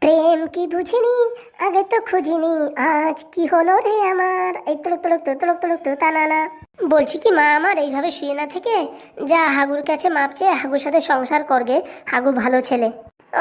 প্রেম কি বুঝিনি, আগে তো খুঁজিনি, আজ কি হলো রে আমার। এই তুলুক তুলুক তো তুলুক তুলুক তো তা না। বলছি কি মা, আমার এইভাবে শুয়ে না থেকে যা হাগুর কাছে মাপ চেয়ে হাগুর সাথে সংসার করগে। হাগু ভালো ছেলে।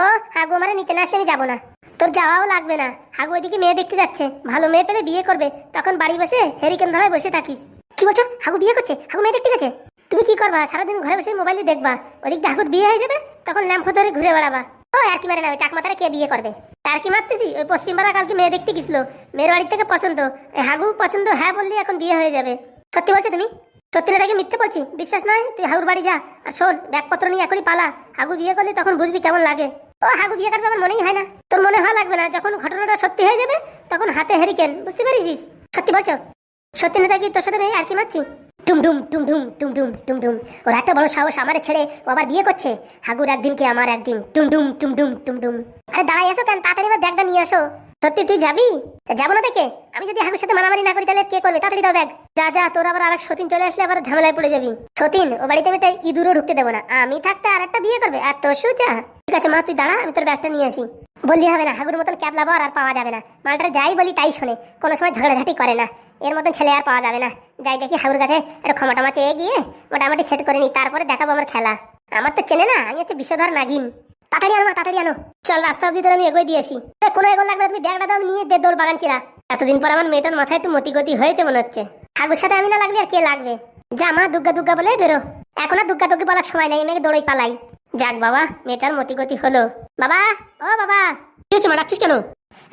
ও হাগু আমারে নিতে না আসলে আমি যাবো না। তোর যাওয়াও লাগবে না। হাগু ওইদিকে মেয়ে দেখতে যাচ্ছে, ভালো মেয়ে পেলে বিয়ে করবে, তখন বাড়ি বসে হেরিকেন ধরায় বসে থাকিস। কি বলছো? হাগু বিয়ে করছে? হাগু মেয়ে দেখতে গেছে? তুমি কি করবা? সারাদিন ঘরে বসে মোবাইলে দেখবা, ওদিক দিয়ে হাগুর বিয়ে হয়ে যাবে, তখন ল্যাম্প ধরে ঘুরে বেড়াবা। ও আর কি মারে না, ওই টাকমাতারে কে বিয়ে করবে? আর কি মারতেছি? ওই পশ্চিমপাড়া কালকে মেয়ে দেখতে গেছিল, মেয়ের বাড়ির থেকে পছন্দ, হাগু পছন্দ হ্যাঁ বললি এখন বিয়ে হয়ে যাবে। সত্যি বলছো তুমি? সত্যি না নাকি মিথ্যে বলছি? বিশ্বাস নয় তুই হাগুর বাড়ি যা, আর শোন ব্যাগপত্র নিয়ে এখনই পালা। হাগু বিয়ে করলে তখন বুঝবি কেমন লাগে। ও হাগু বিয়ে করবে আমার মনেই হয় না। তোর মনে হয় লাগবে না, যখন ঘটনাটা সত্যি হয়ে যাবে তখন হাতে হেরিকেন, বুঝতে পারিস? সত্যি বলছো? সত্যি না কি তোর সাথে মেয়ে আর কি মারছি? টুমডুম টুমডুম টুমডুম টুমডুম। ওর এত বড় সাহস আমারে ছেড়ে ও আবার বিয়ে করছে। হাগুর একদিন কি আমার একদিন। টুমডুম টুমডুম টুমডুম। আরে দাঁড়াই আসো কেন? তাড়াতাড়ি আমার ব্যাগটা নিয়ে আসো। সত্যি তুই যাবি? যাবো না দেখে? আমি যদি হাগুর সাথে মারামারি না করি তাহলে কে করবে? তাড়াতাড়ি দাও ব্যাগ। যা যা, তোর আবার আরেক সতীন চলে আসলে আবার ঝামেলায় পড়ে যাবি। সতীন ও বাড়িতে আমি একটা ইঁদুরও ঢুকতে দেবো না। আমি থাকতে আর একটা বিয়ে করবে আর তোর সুচা? ঠিক আছে মা, তুই দাঁড়া, আমি তোর ব্যাগটা নিয়ে আসি। বললি হবে না, হাগুর মতন ক্যাবলা বর আর পাওয়া যাবে না। মালটারে যাই বলি তাই শোনে, কোনো সময় ঝগড়াঝাটি করে না। এর মতন ছেলে আর পাওয়া যাবে না। যাই দেখি হাগুর কাছে একটু ক্ষমা টমা চেয়ে গিয়ে মোটামুটি সেট করে নি, তারপরে দেখাবো আমার খেলা। আমার তো চেনে না, আমি হচ্ছে বিষধর নাগিন। তাড়াতাড়ি আনো মা, তাড়াতাড়ি আনো। চল রাস্তা অব্দি তোর আমি এগোয় দিয়ে আসি। কোনো এগোল লাগবে না, তুমি ব্যাগটা দাও, নিয়ে দে দৌড় বাগান ছিলা। এতদিন পর আমার মেয়েটার মাথায় একটু মতিগতি হয়েছে মনে হচ্ছে। হাগুর সাথে আমি না লাগলে আর কে লাগবে? যা মা, দুগ্গা দুগ্গা বলে বেরো। এখন আর দুগ্গা দুগ্গি বলার সময় নেই, মেয়েকে দৌড়ই পালাই। যাক বাবা, মেয়েটার মতিগতি হলো। বাবা, ও বাবা। কি হয়েছে মা, ডাকছিস কেন?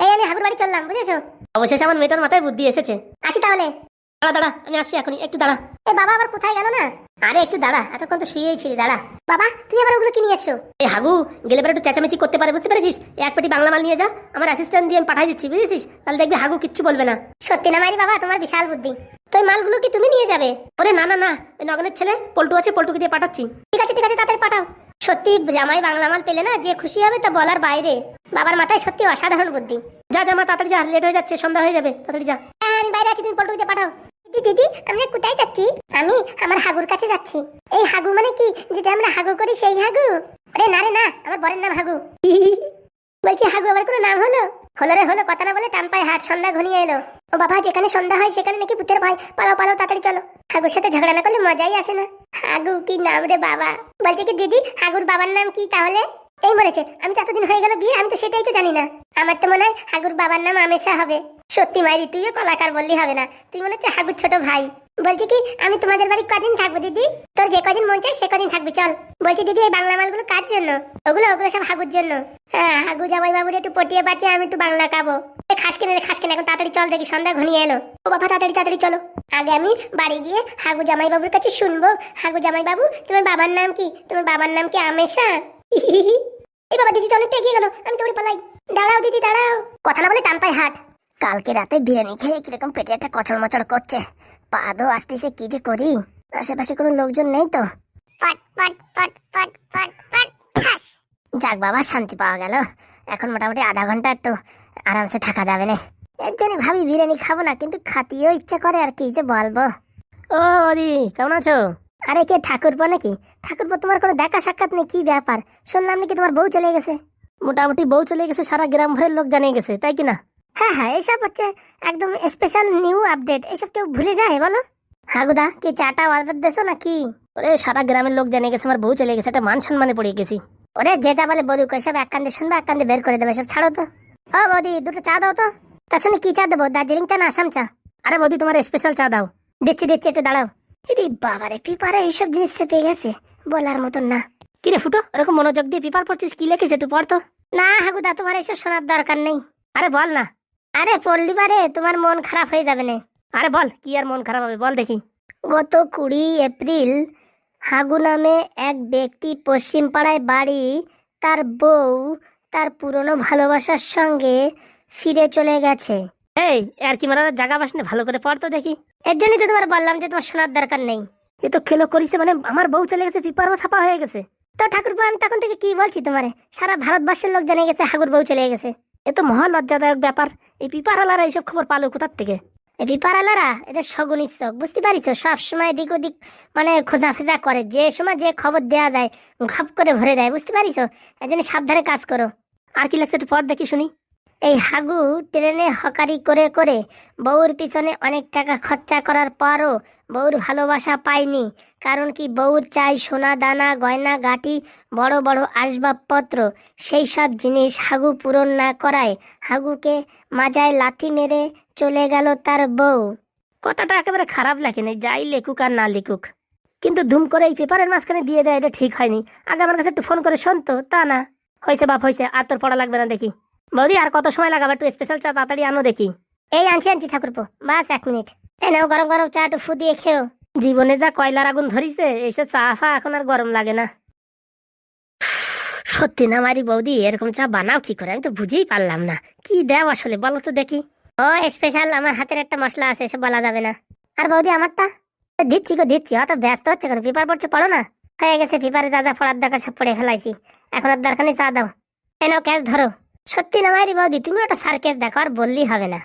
এই আমি হাগুর বাড়ি চললাম, বুঝেছো? অবশেষে আমার মেয়েটার মাথায় বুদ্ধি এসেছে। আসি তাহলে। দাঁড়া দাঁড়া, আমি আসছি এখনই, একটু দাঁড়া। এই বাবা আবার কোথায় গেল না? আরে একটু দাঁড়া, এতক্ষণ তো শুয়েই ছিলি, দাঁড়া। বাবা তুমি আবার ওগুলো কি নিয়ে এসছো? এই হাগু গেলে পরে একটু চেঁচামেচি করতে পারে, বুঝতে পেরেছিস? এক পেটি বাংলা মাল নিয়ে যা, আমার অ্যাসিস্ট্যান্ট দিয়ে আমি পাঠাই দিচ্ছি, বুঝেছিস? তাহলে দেখবি হাগু কিচ্ছু বলবে না। সত্যি না মাইরি বাবা, তোমার বিশাল বুদ্ধি। তো এই মালগুলো কি তুমি নিয়ে যাবে? ওরে না না না, ওই নগনের ছেলে পল্টু আছে, পল্টুকে দিয়ে পাঠাচ্ছি। ঠিক আছে ঠিক আছে, তাড়াতাড়ি পাঠাও। সত্যি জামাই বাংলা মাল পেলে না যে খুশি হবে তা বলার বাইরে। বাবার মাথায় সত্যি অসাধারণ বুদ্ধি। যা যা মা, তাড়াতাড়ি যা, লেট হয়ে যাচ্ছে, সন্ধ্যা হয়ে যাবে, তাড়াতাড়ি যা। হ্যাঁ আমি বাইরে আছি, তুমি পল্টুকে দিয়ে পাঠাও। দিদি দিদি, আমরা কোথায় যাচ্ছি? আমি আমার হাগুর কাছে যাচ্ছি। এই হাগু মানে কি, যেটা আমরা হাগু করি সেই হাগু? আরে না রে না, আমার বরের নাম হাগু। বলছি হাগু আবার কোনো নাম হলো? হলো রে হলো, কথা না বলে টান পায়ে হাট, সন্ধ্যা ঘনিয়ে এলো। ও বাবা, যেখানে সন্ধ্যা হয় সেখানে নাকি ভূতের ভয়। পালাও পালাও, তাড়াতাড়ি চলো। হাগুর সাথে ঝগড়া না করলে মজাই আসে না। হাগু কি নাম রে বাবা? বলছে কি দিদি, হাগুর বাবার নাম কি তাহলে? এই মরেছে, আমি তো এতদিন হয়ে গেল বিয়ে, আমি তো সেটাই তো জানি না। আমার তো মনে হয় হাগুর বাবার নাম আমেশা হবে। সত্যি মাইরি, তুইও কলাকার বললি হবে না, তুই মনে হচ্ছে হাগুর ছোট ভাই। বলছি কি, আমি তোমাদের বাড়ি কদিন থাকবো দিদি? তোর যে কদিন মন চায় সে কদিন থাকবি, চল। বলছি দিদি, এই বাংলা মালগুলো কার জন্য? ওগুলো ওগুলো সব হাগুর জন্য। হ্যাঁ, হাগু জামাই বাবুর একটু পটিয়ে পাঠিয়ে আমি একটু বাংলা খাবো। খাস কিনে রে, খাস কিনে, এখন তাড়াতাড়ি চল, দেখি সন্ধ্যা ঘনিয়ে এলো। ও বাবা, তাড়াতাড়ি তাড়াতাড়ি চলো। আগে আমি বাড়ি গিয়ে হাগু জামাই বাবুর কাছে শুনবো। হাগু জামাই বাবু, তোমার বাবার নাম কি? তোমার বাবার নাম কি আমেশা? এই বাবা, দিদি তো অনেকটা এগিয়ে গেল, আমি দৌড়ে পালাই। দাঁড়াও দিদি দাঁড়াও। কথা না বলে টান পায়ে হাট। কালকে রাতে বিরিয়ানি খেয়ে কিরকম পেটে একটা কচড় মচড় করছে, পা দো আসতেছে, কি যে করি। আশেপাশে কোনো লোকজন নেই তো। পট পট পট পট পট পট ঠাস। যাক বাবা, শান্তি পাওয়া গেল। এখন মোটামুটি আধা ঘন্টা একটু আরামসে থাকা যাবে না। এর জন্য ভাবি বিরিয়ানি খাবো না, কিন্তু খাতিও ইচ্ছা করে, আর কি যে বলবো। ও দি, কেমন আছো? আরে কে, ঠাকুরপো নাকি? ঠাকুরপো, তোমার কোনো দেখা সাক্ষাৎ নেই, কি ব্যাপার? শুনলাম নাকি তোমার বউ চলে গেছে। মোটামুটি বউ চলে গেছে, সারা গ্রাম ভরের লোক জানিয়ে গেছে, তাই কিনা? হ্যাঁ হ্যাঁ, এইসব হচ্ছে একদম স্পেশাল নিউ আপডেট, এইসব কেউ ভুলে যায় বলো? হাগুদা কি চাটা অর্ডার দেছো নাকি? ওরে সারা গ্রামের লোক জানিয়ে গেছে আমার বউ চলে গেছে, একটা মান সম্মানে পড়ে গেছি। ওরে যে যা বলে বলুক, সব এক কান্দে শুনবে এক কান্দে বের করে দেবে, সব ছাড়ো তো। ও বৌদি, দুটো চা দাও তো। তার সঙ্গে কি চা দেবো, দার্জিলিং চা না আসাম চা? আরে বৌদি, তোমার স্পেশাল চা দাও। দিচ্ছি দিচ্ছি, একটু দাঁড়াও। দিদি বাবারে, পেপারে এইসব জিনিস পেয়ে গেছে, বলার মতন না। কিরে ফুটো, এরকম মনোযোগ দিয়ে পেপার পড়ছিস, কি লিখেছে একটু পড় তো। না হাগুদা, তোমার এইসব শোনার দরকার নেই। আরে বল না। আরে পড়লি বারে তোমার মন খারাপ হয়ে যাবে না। আরে বল, কি আর মন খারাপ হবে, বল দেখি। গত 20 এপ্রিল হাগু নামে এক ব্যক্তি পশ্চিম পাড়ায় বাড়ি, তার বউ তার পুরনো ভালোবাসার সঙ্গে ফিরে চলে গেছে। এই আর কি মারা জায়গা বাস না, ভালো করে পড় তো দেখি। এর জন্যই তো তোমার বললাম যে তোমার শোনার দরকার নেই। এ তো খেলো করিছে, মানে আমার বউ চলে গেছে, পেপারও ছাপা হয়ে গেছে। তো ঠাকুরপো, আমি তখন থেকে কি বলছি তোমারে, সারা ভারতবর্ষের লোক জেনে গেছে হাগুর বউ চলে গেছে। এ তো মহা লজ্জাদায়ক ব্যাপার। এই পিপারালারা এইসব খবর পালো কোথার থেকে? এই পিপারালারা এদের শগুনি চোখ, বুঝতে পারিস? সব সময় এদিক ওদিক মানে খোঁজা ফেজা করে, যে সময় যে খবর দেয়া যায় ঘাপ করে ভরে দেয়, বুঝতে পারিস? এই জন্য সাবধানে কাজ করো। আর কি লাগছে একটু পর দেখি শুনি। এই হাগু ট্রেনে হকারি করে করে বউর পিছনে অনেক টাকা খরচা করার পরও বউর ভালোবাসা পায়নি। কারণ কি, বউর চাই সোনা দানা গয়না গাটি, বড় বড় আসবাবপত্র। সেই সব জিনিস হাগু পূরণ না করায় হাগুকে মাজায় লাথি মেরে চলে গেল তার বউ। কথাটা একেবারে খারাপ লাগে না, যাই লেখুক আর না লিখুক, কিন্তু ধুম করে এই পেপারের মাঝখানে দিয়ে দেয়, এটা ঠিক হয়নি। আগে আমার কাছে একটু ফোন করে শোন তো। তা না, হয়েছে বাপ হয়েছে, আর তোর পড়া লাগবে না দেখি। বৌদি আর কত সময় লাগাবে? একটু স্পেশাল চা তাড়াতাড়ি আনো দেখি। এই আনছি আনছি ঠাকুরপো, বাস 1 মিনিট। এ নাও গরম গরম চা, একটু ফু দিয়ে খেও। জীবনে যা কয়লার আগুন ধরিছে, এসে চা ফা এখন আর গরম লাগে না। সত্যি না মারি বৌদি, এরকম চা বানাও কি করে? আমি তো বুঝেই পারলাম না। কি দেও আসলে বলো তো দেখি। ও স্পেশাল, আমার হাতের একটা মশলা আছে, এসব বলা যাবে না। আর বৌদি আমারটা? দিচ্ছি গো দিচ্ছি, অত ব্যস্ত হচ্ছে কেন? পেপার পড়ছে, পড়ো না। হয়ে গেছে, পেপারে যা যা পড়ার দরকার সব পড়ে ফেলাইছি, এখন আর দরকার নেই, চা দাও। এনো ক্যাশ ধরো। সত্যি না মারি বৌদি, তুমি ওটা সার্কেস দেখো, আর বললেই হবে না।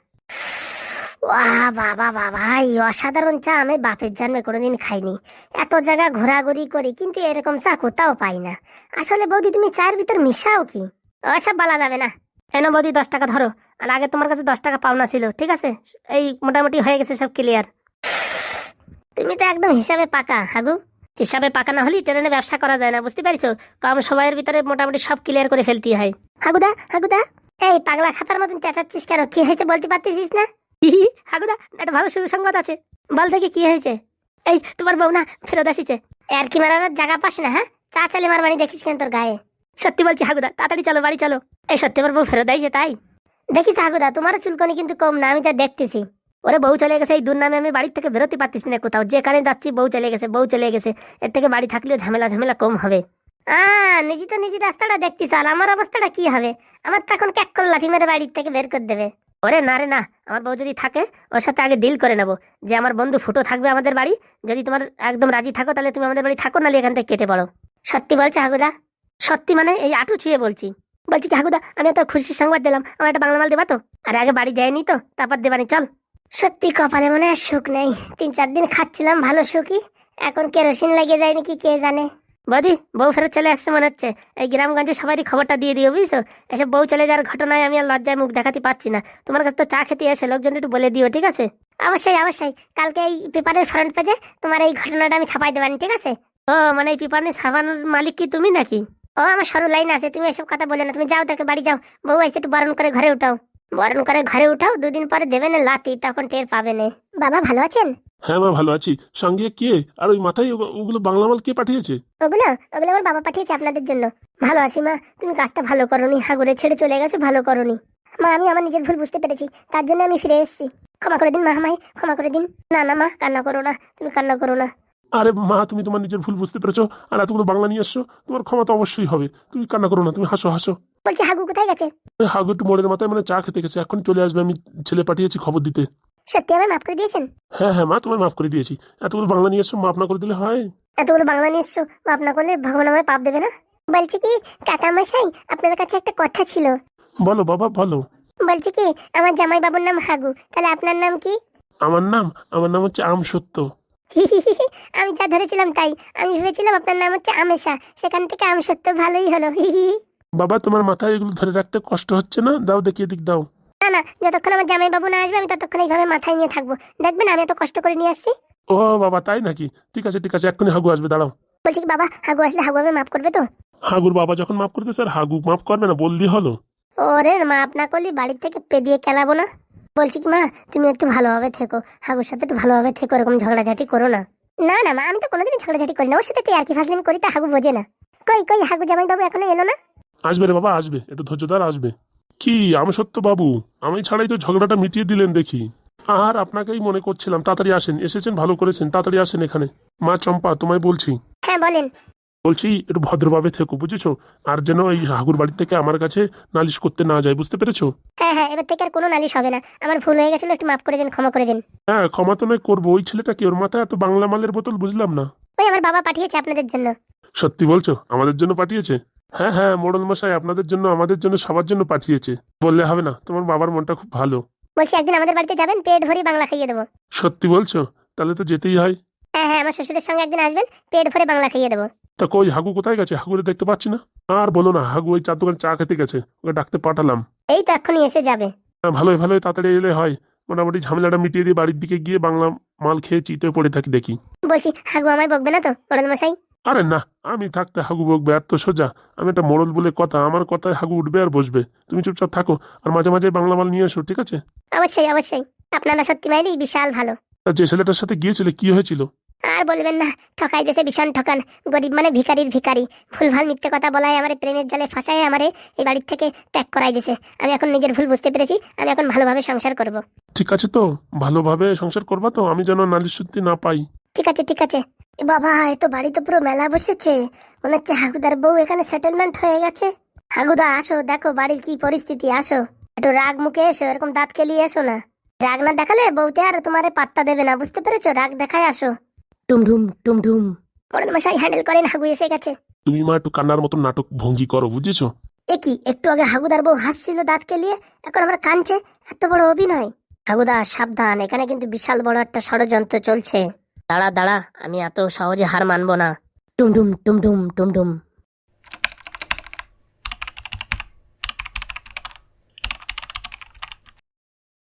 ওয়া বাবা বাবা, এই অসাধারণ চা আমি বাপের জন্মে কোনোদিন খাইনি। এত জায়গা ঘোরাঘুরি করি কিন্তু এরকম চা কোথাও পাই না। আসলে বৌদি তুমি চায়ের ভিতর মিশাও কি? ওসব বলা যাবে না। এনো বৌদি 10 টাকা ধরো। আর আগে তোমার কাছে 10 টাকা পাওনা ছিল, ঠিক আছে? এই মোটামুটি হয়ে গেছে সব ক্লিয়ার। তুমি তো একদম হিসাবে পাকা হাগু। হিসাবে পাকা না হলে ট্রেনে ব্যবসা করা যায় না, বুঝতে পারছো? কম সময়ের ভিতরে মোটামুটি সব ক্লিয়ার করে ফেলতে হয়। হাগুদা হাগুদা, এই পাগলা খাপার মতন চেঁচাচ্ছিস কেন? কি হয়েছে বলতে পারতেছিস না? হাগুদা, একটা ভালো সুসংবাদ আছে। বল দেখি কি হয়েছে। এই তোমার বউ না ফেরত আসিছে। আর কি মারানোর জায়গা পাস না? হ্যাঁ, চা চালে মার বাড়ি দেখিস কেন তোর গায়ে? সত্যি বলছি হাগুদা, তাড়াতাড়ি চলো, বাড়ি চলো। এই সত্যি আমার বউ ফেরত আইছে তাই? দেখিস হাগুদা, তোমারও চুলকনি কিন্তু কম না, আমি যা দেখতেছি। ওরে বউ চলে গেছে, এই দুর্নামে আমি বাড়ির থেকে বেরোতে পারতেছি না কোথাও। যেখানে যাচ্ছি বউ চলে গেছে, বউ চলে গেছে। এর থেকে বাড়ি থাকলেও ঝামেলা ঝামেলা কম হবে। নিজে তো নিজে রাস্তাটা দেখতিস, আর আমার অবস্থাটা কি হবে? আমার তো এখন ক্যাক করে লাঠি মেরে বাড়ির থেকে বের করে দেবে। ওরে না রে না, আমার বউ যদি থাকে ওর সাথে আগে ডিল করে নেবো যে আমার বন্ধু ফুটো থাকবে আমাদের বাড়ি। যদি তোমার একদম রাজি থাকো তাহলে তুমি আমাদের বাড়ি থাকো, নাহলে এখান থেকে কেটে পড়ো। সত্যি বলছো হাগুদা? সত্যি মানে এই আঁটু ছুঁয়ে বলছি। বলছি কি হাগুদা, আমি তো খুশির সংবাদ দিলাম, আমার একটা বাংলা মাল দেবা তো? আর আগে বাড়ি যায়নি তো, তারপর দেবানি, চল। সত্যি কপালে মনে আর সুখ নেই। 3-4 দিন খাচ্ছিলাম ভালো সুখী, এখন কেরোসিন লেগে যায় নাকি কে জানে। বৌদি, বউ ফেরত চলে আসছে মনে হচ্ছে। এই গ্রামগঞ্জে সবারই খবরটা দিয়ে দিও, বুঝছো? এসব বউ চলে যাওয়ার ঘটনায় আমি আর লজ্জায় মুখ দেখাতে পারছি না। তোমার কাছে তো চা খেতে এসে লোকজন একটু বলে দিও, ঠিক আছে? অবশ্যই অবশ্যই, কালকে এই পেপারের ফ্রন্ট পেজে তোমার এই ঘটনাটা আমি ছাপাই দেবানি, ঠিক আছে? ও মানে এই পেপার নিয়ে ছাপানোর মালিক কি তুমি নাকি? ও আমার সরু লাইন আছে, তুমি এসব কথা বলে না। তুমি যাও, দেখে বাড়ি যাও। বউ এসে একটু বরণ করে ঘরে উঠাও। বরণ করে ঘরে উঠাও, 2 দিন পরে দেবে না লাতি, তখন টের পাবে না। বাবা ভালো আছেন? হ্যাঁ মা, ভালো আছি। সঙ্গে কে? আর ওই মাথায় ওগুলো বাংলা মাল কে পাঠিয়েছে? ওগুলো ওগুলো আমার বাবা পাঠিয়েছে আপনাদের জন্য। ভালো আছি মা, তুমি কাজটা ভালো করনি, হাগুরে ছেড়ে চলে গেছো, ভালো করনি। মা আমি আমার নিজের ভুল বুঝতে পেরেছি, তার জন্য আমি ফিরে এসেছি। ক্ষমা করে দিন মা, আমায় ক্ষমা করে দিন। না না মা, কান্না করো না, তুমি কান্না করো না। আরে মা, তুমি তোমার নিজের ভুল বুঝতে পেরেছো আর এতগুলো বাংলা নিয়ে এসছো, তোমার ক্ষমা তো অবশ্যই হবে। তুমি কান্না করো না, তুমি হাসো হাসো। বলছি হাগু কোথায় গেছে? ওই হাগু একটু মোড়ের মাথায় মানে চা খেতে গেছে, এখন চলে আসবে। আমি ছেলে পাঠিয়েছি খবর দিতে। সত্যি আমায় মাফ করে দিয়েছেন? হ্যাঁ হ্যাঁ মা, তোমায় মাফ করে দিয়েছি। এতগুলো বাংলা নিয়ে এসছো, মাফ না করে দিলে হয়? এতগুলো বাংলা নিয়ে এসছো, মাফ না করলে ভগবান আমায় পাপ দেবে না? বলছি কি কাকা মশাই, আপনার কাছে একটা কথা ছিল। বলো বাবা বলো। বলছি কি, আমার জামাই বাবুর নাম হাগু, তাহলে আপনার নাম কি? আমার নাম হচ্ছে আম সত্য। আমি যা ধরেছিলাম তাই। আমি ভেবেছিলাম আপনার নাম হচ্ছে আমেশা, সেখান থেকে আম সত্য, ভালোই হলো। বাবা, তোমার মাথায় এগুলো ধরে রাখতে কষ্ট হচ্ছে না? দাও দেখি, এদিক দাও। না না, যতক্ষণ আমার জামাই বাবু না আসবে আমি ততক্ষণ এইভাবে মাথায় নিয়ে থাকবো। দেখবেন আমি এত কষ্ট করে নিয়ে আসছি। ও বাবা, তাই নাকি? ঠিক আছে ঠিক আছে, এক্ষুনি হাগু আসবে, দাঁড়াও। বলছি কি বাবা, হাগু আসলে হাগু আমি মাফ করবে তো? হাগুর বাবা যখন মাফ করতে স্যার, হাগু মাফ করবে না বললি হলো? ওরে মাফ না করলে বাড়ির থেকে পেদিয়ে খেলাবো না। বলছি কি মা, তুমি একটু ভালোভাবে থেকো, হাগুর সাথে একটু ভালোভাবে থেকো, এরকম ঝগড়াঝাটি করো না। না না মা, আমি তো কোনোদিনই ঝগড়াঝাটি করি না, ওর সাথে আর কি ফাজলামি করি তা হাগু বোঝে না। কই কই হাগু জামাই বাবু এখনো এলো না? আসবে রে বাবা, আসবে, একটু ধৈর্য ধর, আসবে। কি আমি সত্য বাবু, আমি ছাড়াই তো ঝগড়াটা মিটিয়ে দিলেন দেখি। আর আপনাকেই মনে করছিলাম, তাড়াতাড়ি আসেন। এসেছেন, ভালো করেছেন, তাড়াতাড়ি আসেন এখানে। মা চম্পা, তোমায় বলছি। হ্যাঁ বলেন। বলছি একটু ভদ্রভাবে থেকো, বুঝেছো? আর যেন এই হাগুর বাড়ি থেকে আমার কাছে নালিশ করতে না যায়, বুঝতে পেরেছো? হ্যাঁ হ্যাঁ, এবার থেকে আর কোনো নালিশ হবে না। আমার ভুল হয়ে গেছিল, একটু মাফ করে দিন, ক্ষমা করে দিন। হ্যাঁ, ক্ষমা তো নয় করবো। ওই ছেলেটা কি, ওর মাথায় এত বাংলা মালের বোতল? বুঝলাম না। ওই আমার বাবা পাঠিয়েছে আপনাদের জন্য। সত্যি বলছো? আমাদের জন্য পাঠিয়েছে? হ্যাঁ হ্যাঁ, মোড়ল মশাই আপনাদের জন্য, আমাদের জন্য, সবার জন্য পাঠিয়েছে। বললে হবে না? তোমার বাবার মনটা খুব ভালো। বলছি একদিন আমাদের বাড়িতে যাবেন, পেট ভরি বাংলা খাইয়ে দেবো। সত্যি বলছো? তাহলে তো যেতেই হয়। হ্যাঁ হ্যাঁ, আমার শ্বশুরের সঙ্গে একদিন আসবেন, পেট ভরে বাংলা খাইয়ে দেবো। তা কই হাগু কোথায় গেছে? হাগুরে দেখতে পাচ্ছি না। আর বলো না, হাগু ওই চার দোকান চা খেতে গেছে, ওকে ডাকতে পাঠালাম। এই তো এক্ষুনি এসে যাবে। হ্যাঁ, ভালোই ভালোই তাড়াতাড়ি এলে হয়। মোটামুটি ঝামেলাটা মিটিয়ে দিয়ে বাড়ির দিকে গিয়ে বাংলা মাল খেয়ে চিতে পড়ে থাকি দেখি। বলছি হাগু আমায় বকবে না তো বড় মশাই? আরে না, আমি থাকতে হাগু বকবে? এত সোজা? আমি একটা মোড়ল বলে কথা, আমার কথায় হাগু উঠবে আর বসবে। তুমি চুপচাপ থাকো, আর মাঝে মাঝে বাংলা মাল নিয়ে এসো, ঠিক আছে? অবশ্যই অবশ্যই, আপনারা সত্যি মাইরি বিশাল ভালো। তা যে ছেলেটার সাথে গিয়েছিলে কি হয়েছিল? আর বলবেন না, ঠকাই দেশে ভীষণ ঠকান। গরিব মানে ভিখারির ভিখারি, ভুলভাল মিথ্যে কথা বলায় আমারে প্রেমের জালে ফাঁসায় আমারে এই বাড়ির থেকে ত্যাগ করাই দিছে। আমি এখন নিজের ভুল বুঝতে পেরেছি, আমি এখন ভালোভাবে সংসার করব। ঠিক আছে তো, ভালোভাবে সংসার করবা তো? আমি যেন নালিশ সত্যি না পাই। ঠিক আছে ঠিক আছে। এ বাবা, এ তো বাড়ি তো পুরো মেলা বসেছে, মনে হচ্ছে হাগুদার বউ এখানে সেটেলমেন্ট হয়ে গেছে। হাগুদা আসো, দেখো বাড়ির কি পরিস্থিতি, আসো। একটু রাগ মুখে এসো, এরকম দাঁত কেলিয়ে এসো না। রাগ না দেখালে বউতে আর তোমারে পাত্তা দেবে না, বুঝতে পেরেছো? রাগ দেখায় আসো। টুমঢুম টুমঢুম। বড় মশাই হ্যান্ডেল করেন, হাগু এসে গেছে। তুমি মা একটু কান্নার মতন নাটক ভঙ্গি করো, বুঝেছো? এ কি, একটু আগে হাগুদার বউ হাসছিল দাঁত কেলিয়ে, এখন আবার কাঁদছে? এত বড় অভিনয়! হাগুদা সাবধান, এখানে কিন্তু বিশাল বড় একটা ষড়যন্ত্র চলছে। দাঁড়া দাঁড়া, আমি এত সহজে হার মানবো না। টুমডুম টুমডুম টুমডুম।